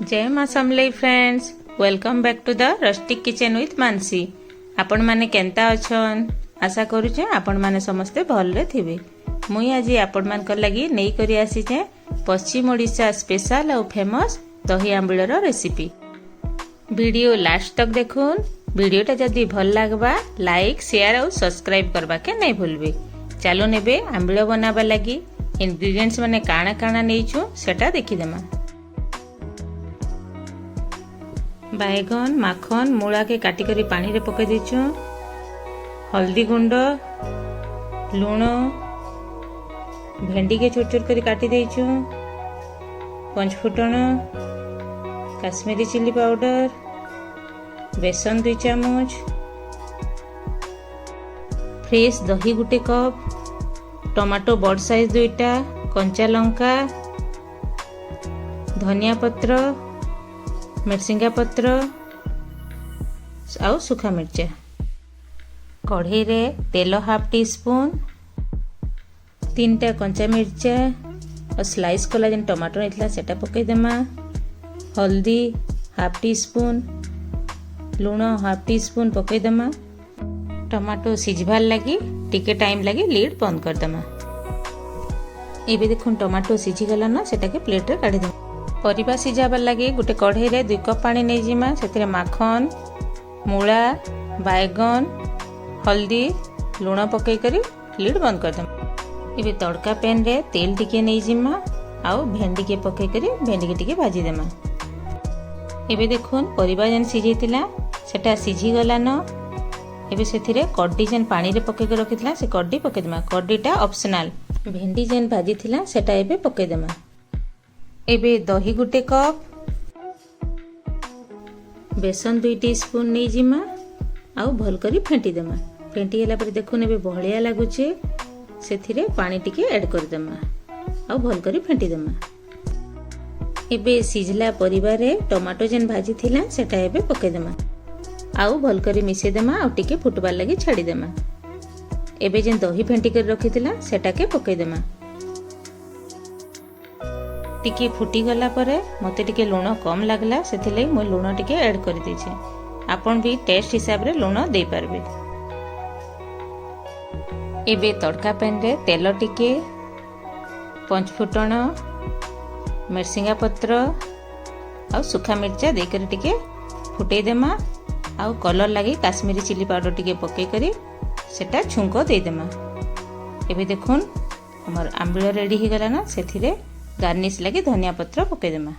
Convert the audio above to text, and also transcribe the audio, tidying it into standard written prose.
जय मां Samalei friends, welcome back to the rustic kitchen with Manasi. आपण माने केंता अछन? आशा करूचे आपण माने समस्ते भलरे थिबे। मुई आज आपण मानकर लागि नेई करी आसी जे पश्चिम ओडिशा स्पेशल और फेमस दही आंबिलर रेसिपी। वीडियो लास्ट तक देखुन। वीडियोटा जदि भल लागबा लाइक शेयर और सब्सक्राइब करबा के नहीं भूलबे। चलो नेबे आंबिल बनाबा लागि इंग्रेडिएंट्स माने काना काना नेइछु सेटा देखि देमा। बैगन माखन मूला के काटी करी पानी रे पके देछु, हल्दी गुंड, लूण, भेंडी के छोट छोट करी काटी देछु, पंचफुटन, काश्मीरी चिली पाउडर, बेसन 2 चम्मच, फ्रेश दही गुटे कप, टमाटो बड़ साइज 2टा, कंचा लंका, धनिया पत्र, मिर्सिंगा पत्र आउ सुखा मिर्चा। कढ़ई रे तेल हाफ टी स्पून, 3टा कंचा मिर्चा और स्लाइस कला जेन टमाटो नेतला सेटा पके देमा, हल्दी हाफ टी स्पून, लूण हाफ टी स्पून पके देमा। टमाटो सिझबार लगी टिके टाइम लगी लीड बंद कर देमा। एबे देखुन टमाटो सिझी गला ना, सेटा के प्लेट रे काढी देमा। परिबा सिझाबार लगी गोटे कढ़ई रे 2 कप पानी नहीं जिमा, सेतिरे माखन, मूला, बैगन, हल्दी, लूण पकई करी लीड बंद कर देमा। एबे तड़का पैन रे तेल टिके नहीं जिमा आउ भेंडी के पकई करी भेंडी के टिके भाजी देमा। एबे देखुन परिबा जेन सिझेतिला सेटा सिझी गला न। एबे सेथिरे कड्डी जेन पानी रे पकई के रखितला से कड्डी पकई देमा। कड्डीटा ऑप्शनल। भेंडी जेन भाजी थिला सेटा एबे पकई देमा। एबे दही गुटे कप, बेसन 2 टीस्पून नहीं जिमा आउ भल करी फेंटी देमा। फेंटी हला पर देखुन एबे बहलिया लागुचे, सेथिरे पानी टिके ऐड कर देमा आउ भल करी फेंटी देमा। एबे सिझला परिबा रे टमाटो जेन भाजी थिला सेटा एबे पके देमा आउ भल करी मिसे देमा आउ टिके फुटबार लागि छाडी देमा। एबे जेन दही फेंटी कर रखिथिला सेटा के पके देमा। टिके फुटी गला परे मते टिके लूण कम लागला, सेथिले मो लूण टिके ऐड कर देछि। आपन भी टेस्ट हिसाब रे लूण दे पारबे। एबे तड़का पैन रे तेल टिके, पंचफुटन, मिर्सिंगा पत्र आ सुखा मिर्चा दे कर टिके फुटै देमा आ कलर लागि काश्मीरी चिली पाउडर टिके पके करी सेटा छुंको दे देमा। एबे देखुन हमर आंबिल रेडी हो गला ना, सेथिरे गार्निश लगी धनिया पत्र पके देमा।